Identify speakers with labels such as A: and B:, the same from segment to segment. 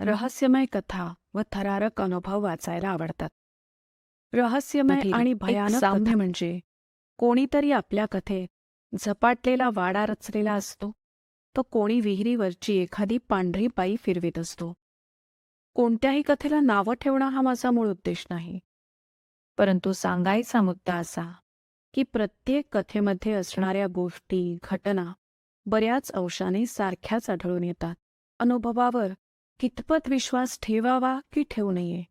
A: रहस्यमय कथा व थरारक अनुभव वाचायला आवडतात. रहस्यमय आणि भयानक कथा म्हणजे कोणीतरी आपल्या कथेत झपाटलेला वाडा रचलेला असतो, तो कोणी विहिरीवरची एखादी पांढरी बाई फिरवीत असतो. कोणत्याही कथेला नावं ठेवणं हा माझा मूळ उद्देश नाही, परंतु सांगायचा मुद्दा असा की प्रत्येक कथेमध्ये असणाऱ्या गोष्टी, घटना बऱ्याच अंशाने सारख्याच आढळून येतात. अनुभवावर कितपत विश्वास ठेवावा की ठेवू नये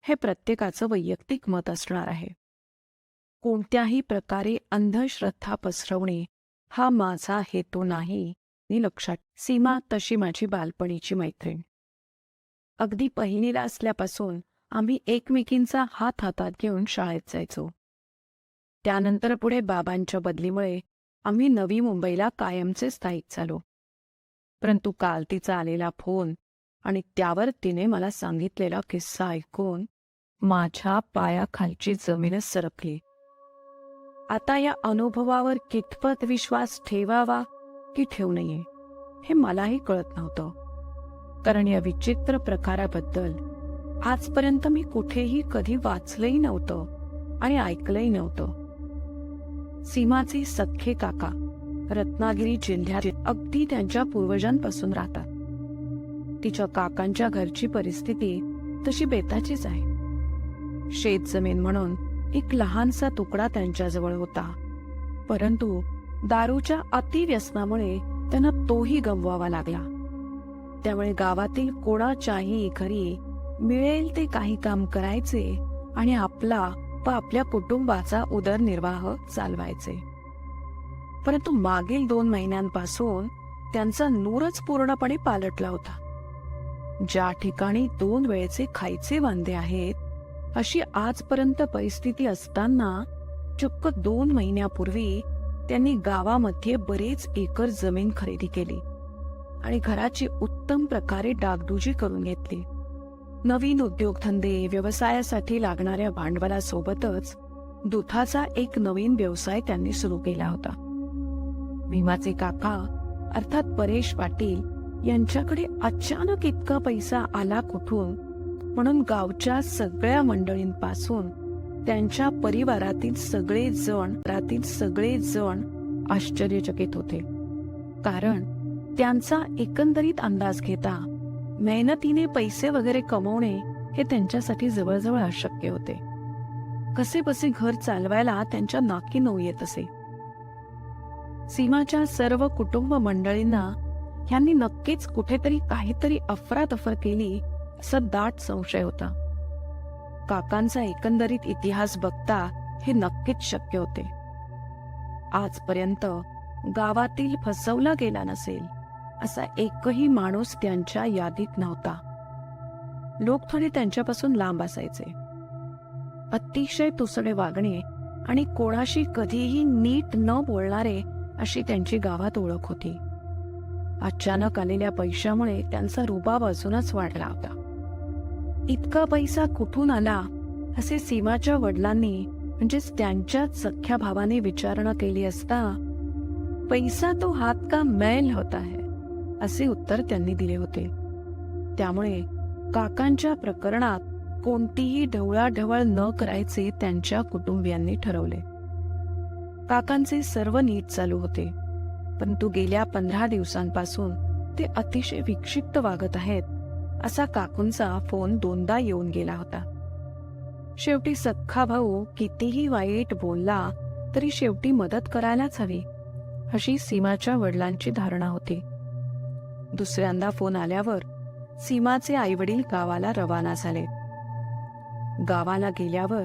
A: हे प्रत्येकाचं वैयक्तिक मत असणार आहे. कोणत्याही प्रकारे अंधश्रद्धा पसरवणे हा माझा हेतू नाही हे लक्षात. सीमा तशी माझी बालपणीची मैत्रीण. अगदी पहिलीला असल्यापासून आम्ही एकमेकींचा हात हातात घेऊन शाळेत जायचो. त्यानंतर पुढे बाबांच्या बदलीमुळे आम्ही नवी मुंबईला कायमचे स्थायिक झालो. परंतु काल तिचा आलेला फोन आणि त्यावर तिने मला सांगितलेला किस्सा ऐकून माझ्या पायाखालची जमीनच सरकली. आता या अनुभवावर कितपत विश्वास ठेवावा की ठेवू नये हे मलाही कळत नव्हतं, कारण या विचित्र प्रकाराबद्दल आजपर्यंत मी कुठेही कधी वाचलंही नव्हतं आणि ऐकलंही नव्हतं. सीमाचे सख्खे काका रत्नागिरी जिल्ह्यात अगदी त्यांच्या पूर्वजांपासून राहतात. तिच्या काकांच्या घरची परिस्थिती तशी बेताचीच आहे. शेतजमीन म्हणून एक लहानसा तुकडा त्यांच्याजवळ होता, परंतु दारूच्या अतिव्यसनामुळे त्यांना तोही गमवावा लागला. त्यामुळे गावातील कोणाच्याही घरी मिळेल ते काही काम करायचे आणि आपला व आपल्या कुटुंबाचा उदरनिर्वाह चालवायचे. परंतु मागील 2 महिन्यांपासून त्यांचा नूरच पूर्णपणे पालटला होता. ज्या ठिकाणी 2 वेळेचे खायचे वांदे आहेत अशी आजपर्यंत परिस्थिती असताना चक्क 2 महिन्यापूर्वी त्यांनी गावामध्ये बरेच एकर जमीन खरेदी केली आणि घराची उत्तम प्रकारे डागडुजी करून घेतली. नवीन उद्योगधंदे, व्यवसायासाठी लागणाऱ्या भांडवलासोबतच दुधाचा एक नवीन व्यवसाय त्यांनी सुरू केला होता. भीमाचे काका अर्थात परेश पाटील यांच्याकडे अचानक इतका पैसा आला कुठून, म्हणून गावच्या सगळ्या मंडळींपासून त्यांच्या परिवारातील सगळे जण आश्चर्यचकित होते. कारण त्यांचा एकंदरीत अंदाज घेता मेहनतीने पैसे वगैरे कमवणे हे त्यांच्यासाठी जवळजवळ अशक्य होते. कसेबसे घर चालवायला त्यांच्या नाकी नऊ येत असे. सीमाच्या सर्व कुटुंब मंडळींना ह्यांनी नक्कीच कुठेतरी काहीतरी अफरातफर केली असा दाट संशय होता. काकांचा एकंदरीत इतिहास बघता हे नक्कीच शक्य होते. आजपर्यंत गावातील फसवला गेला नसेल असा एकही माणूस त्यांच्या यादीत नव्हता. लोक थोडे त्यांच्यापासून लांब असायचे. अतिशय तुसडे वागणे आणि कोणाशी कधीही नीट न बोलणारे अशी त्यांची गावात ओळख होती. अचानक आलेल्या पैशामुळे त्यांचा रुबाब अजूनच वाढला होता. इतका पैसा कुठून आला असे सीमाच्या वडिलांनी म्हणजेच त्यांच्याच सख्ख्या भावाने विचारणा केली असता पैसा तो हात का मैल होता है असे उत्तर त्यांनी दिले होते. त्यामुळे काकांच्या प्रकरणात कोणतीही ढवळाढवळ न करायचे त्यांच्या कुटुंबियांनी ठरवले. काकांचे सर्व नीट चालू होते, परंतु गेल्या 15 दिवसांपासून ते अतिशय विक्षिप्त वागत आहेत असा काकूंचा फोन 2दा येऊन गेला होता. शेवटी सख्खा भाऊ कितीही वाईट बोलला तरी शेवटी मदत करायलाच हवी अशी सीमाच्या वडिलांची धारणा होती. दुसऱ्यांदा फोन आल्यावर सीमाचे आईवडील गावाला रवाना झाले. गावाला गेल्यावर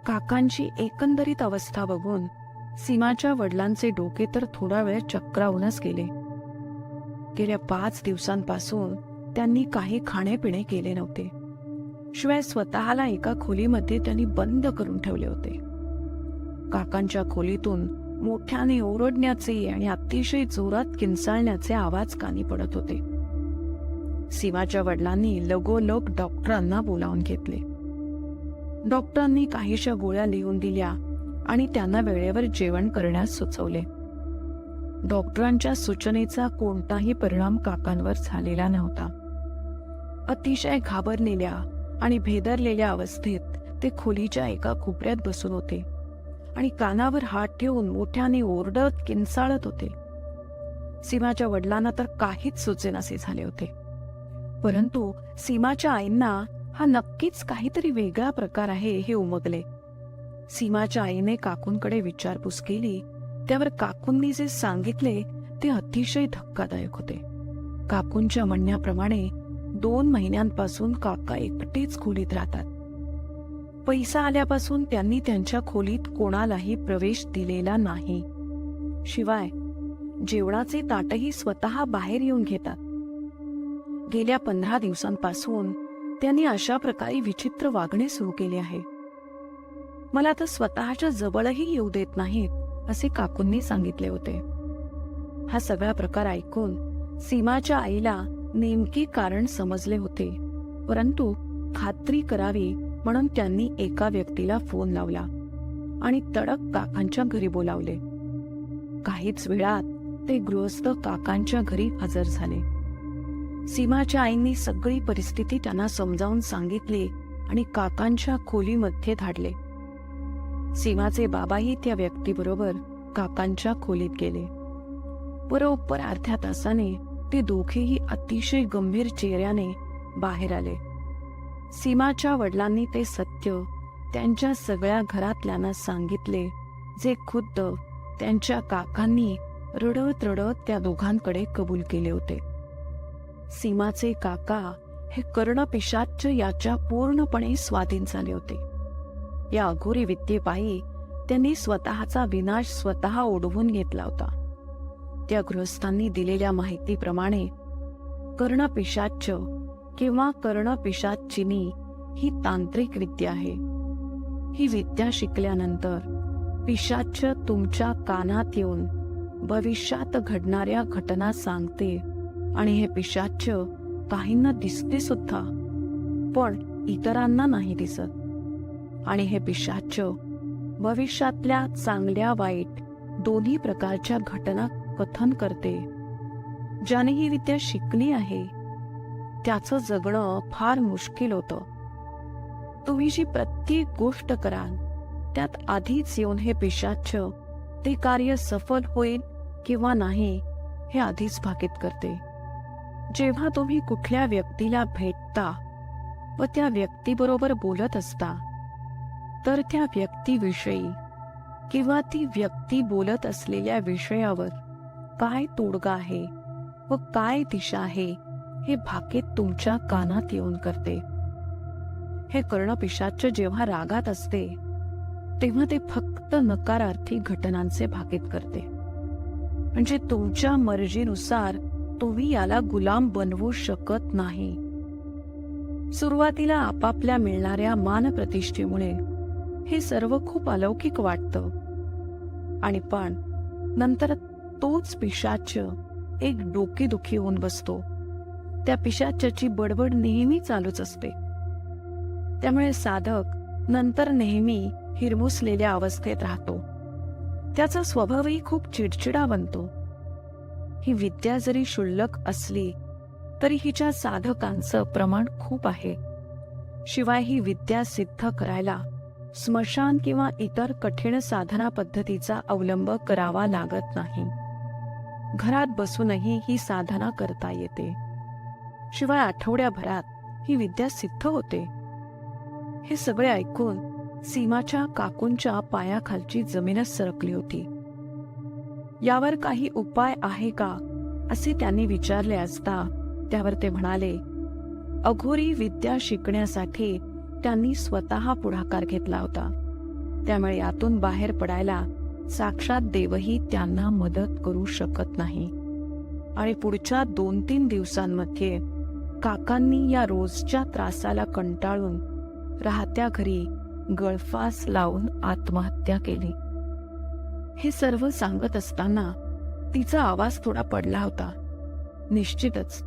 A: काकांची एकंदरीत अवस्था बघून सीमाच्या वडिलांचे डोके तर थोडा वेळ चक्रावूनच गेले. गेल्या 5 दिवसांपासून त्यांनी काही खाणेपिणे केले नव्हते. शिवाय स्वतःला एका खोलीमध्ये त्यांनी बंद करून ठेवले होते. काकांच्या खोलीतून मोठ्याने ओरडण्याचे आणि अतिशय जोरात किंचाळण्याचे आवाज कानी पडत होते. सीमाच्या वडिलांनी लगोलग डॉक्टरांना बोलावून घेतले. डॉक्टरांनी काहीशा गोळ्या लिहून दिल्या आणि त्यांना वेळेवर जेवण करण्यास सुचवले. डॉक्टरांच्या सूचनेचा कोणताही परिणाम काकांवर झालेला नव्हता. अतिशय घाबरलेल्या आणि भेदरलेल्या अवस्थेत ते खोलीच्या एका कोपऱ्यात बसून होते आणि कानावर हात ठेवून मोठ्याने ओरडत किंचाळत होते. सीमाच्या वडिलांना तर काहीच सुचेनासे झाले होते. परंतु सीमाच्या आईंना हा नक्कीच काहीतरी वेगळा प्रकार आहे हे उमगले. सीमाच्या आईने काकूंकडे विचारपूस केली, त्यावर काकूंनी जे सांगितले ते अतिशय धक्कादायक होते. काकूंच्या म्हणण्याप्रमाणे 2 महिन्यांपासून काका एकटेच खोलीत राहतात. पैसा आल्यापासून त्यांनी त्यांच्या खोलीत कोणालाही प्रवेश दिलेला नाही. शिवाय जेवणाचे ताटही स्वतः बाहेर येऊन घेतात. गेल्या 15 दिवसांपासून त्यांनी अशा प्रकारे विचित्र वागणे सुरू केले आहे. मला तर स्वतःच्या जवळही येऊ देत नाहीत असे काकूंनी सांगितले होते. हा सगळा प्रकार ऐकून सीमाच्या आईला नेमके कारण समजले होते, परंतु खात्री करावी म्हणून त्यांनी एका व्यक्तीला फोन लावला आणि तडक काकांच्या घरी बोलावले. काहीच वेळात ते गृहस्थ काकांच्या घरी हजर झाले. सीमाच्या आईंनी सगळी परिस्थिती त्यांना समजावून सांगितली आणि काकांच्या खोलीमध्ये धाडले. सीमाचे बाबाही त्या व्यक्तीबरोबर काकांच्या खोलीत गेले. बरोबर अर्ध्या तासाने ते दोघेही अतिशय गंभीर चेहऱ्याने बाहेर आले. सीमाच्या वडिलांनी ते सत्य त्यांच्या सगळ्या घरातल्यांना सांगितले, जे खुद्द त्यांच्या काकांनी रडत रडत त्या दोघांकडे कबूल केले होते. सीमाचे काका हे कर्णपिशाच याच्या पूर्णपणे स्वाधीन झाले होते. या अघोरी विद्येपायी त्यांनी स्वतःचा विनाश स्वतः ओढवून घेतला होता. त्या गृहस्थांनी दिलेल्या माहितीप्रमाणे कर्णपिशाच किंवा कर्णपिशाचिनी ही तांत्रिक विद्या आहे. ही विद्या शिकल्यानंतर पिशाच तुमच्या कानात येऊन भविष्यात घडणाऱ्या घटना सांगते आणि हे पिशाच काहींना दिसते सुद्धा, पण इतरांना नाही दिसत. आणि हे पिशाच भविष्यातल्या चांगल्या वाईट दोन्ही प्रकारच्या घटना कथन करते. ज्याने ही विद्या शिकली आहे त्याचं जगणं फार मुश्किल होतं. तुम्ही जी प्रत्येक गोष्ट कराल त्यात आधीच येऊन हे पिशाच ते कार्य सफल होईल किंवा नाही हे आधीच भाकीत करते. जेव्हा तुम्ही कुठल्या व्यक्तीला भेटता व त्या व्यक्तीबरोबर बोलत असता, तर त्या व्यक्तीविषयी किंवा ती व्यक्ती बोलत असलेल्या विषयावर काय तोडगा आहे व काय दिशा आहे हे भाकीत तुमच्या कानात येऊन करते. हे कर्णपिशाच जेव्हा रागात असते तेव्हा ते फक्त नकारार्थी घटनांचे भाकीत करते. म्हणजे तुमच्या मर्जीनुसार तुम्ही याला गुलाम बनवू शकत नाही. सुरुवातीला आपापल्या मिळणाऱ्या मानप्रतिष्ठेमुळे हे सर्व खूप अलौकिक वाटतं, आणि पण नंतर तोच पिशाच एक डोकेदुखी होऊन बसतो. त्या पिशाच्याची बडबड नेहमी चालूच असते. त्यामुळे साधक नंतर नेहमी हिरमुसलेल्या अवस्थेत राहतो. त्याचा स्वभावही खूप चिडचिडा बनतो. ही विद्या जरी क्षुल्लक असली तरी हिच्या साधकांचं प्रमाण खूप आहे. शिवाय ही विद्या सिद्ध करायला स्मशान किंवा इतर कठीण साधना पद्धतीचा अवलंब करावा लागत नाही. घरात बसूनही ही साधना करता येते. शिवाय आठवड्याभरात ही विद्या सिद्ध होते. हे सगळे ऐकून सीमाच्या काकूंच्या पायाखालची जमीनच सरकली होती. यावर काही उपाय आहे का असे त्यांनी विचारले असता त्यावर ते म्हणाले, अघोरी विद्या शिकण्यासाठी त्यांनी स्वतः पुढाकार घेतला होता. त्यामुळे यातून बाहेर पडायला साक्षात देवही त्यांना मदत करू शकत नाही. आणि पुढच्या 2-3 दिवसांमध्ये काकांनी या रोजच्या त्रासाला कंटाळून राहत्या घरी गळफास लावून आत्महत्या केली. हे सर्व सांगत असताना तिचा आवाज थोडा पडला होता. निश्चितच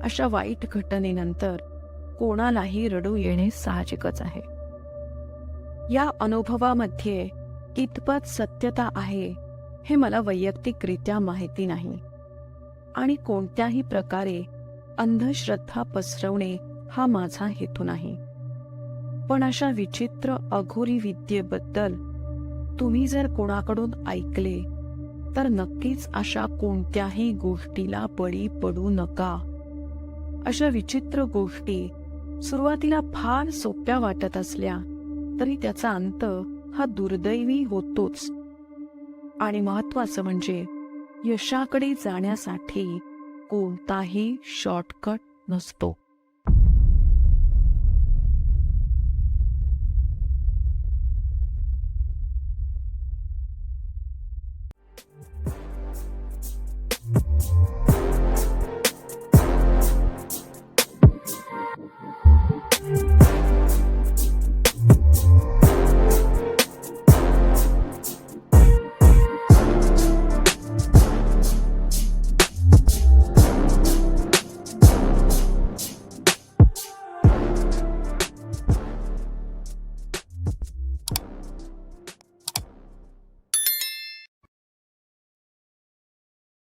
A: अशा वाईट घटनेनंतर कोणालाही रडू येणे साहजिकच आहे. या अनुभवामध्ये कितपत सत्यता आहे हे मला वैयक्तिकरित्या माहिती नाही, आणि कोणत्याही प्रकारे अंधश्रद्धा पसरवणे हा माझा हेतू नाही. पण अशा विचित्र अघोरी विद्येबद्दल तुम्ही जर कोणाकडून ऐकले तर नक्कीच अशा कोणत्याही गोष्टीला बळी पडू नका. अशा विचित्र गोष्टी सुरुवातीला फार सोप्या वाटत असल्या तरी त्याचा अंत हा दुर्दैवी होतोच. आणि महत्वाचं म्हणजे यशाकडे जाण्यासाठी कोणताही शॉर्टकट नसतो.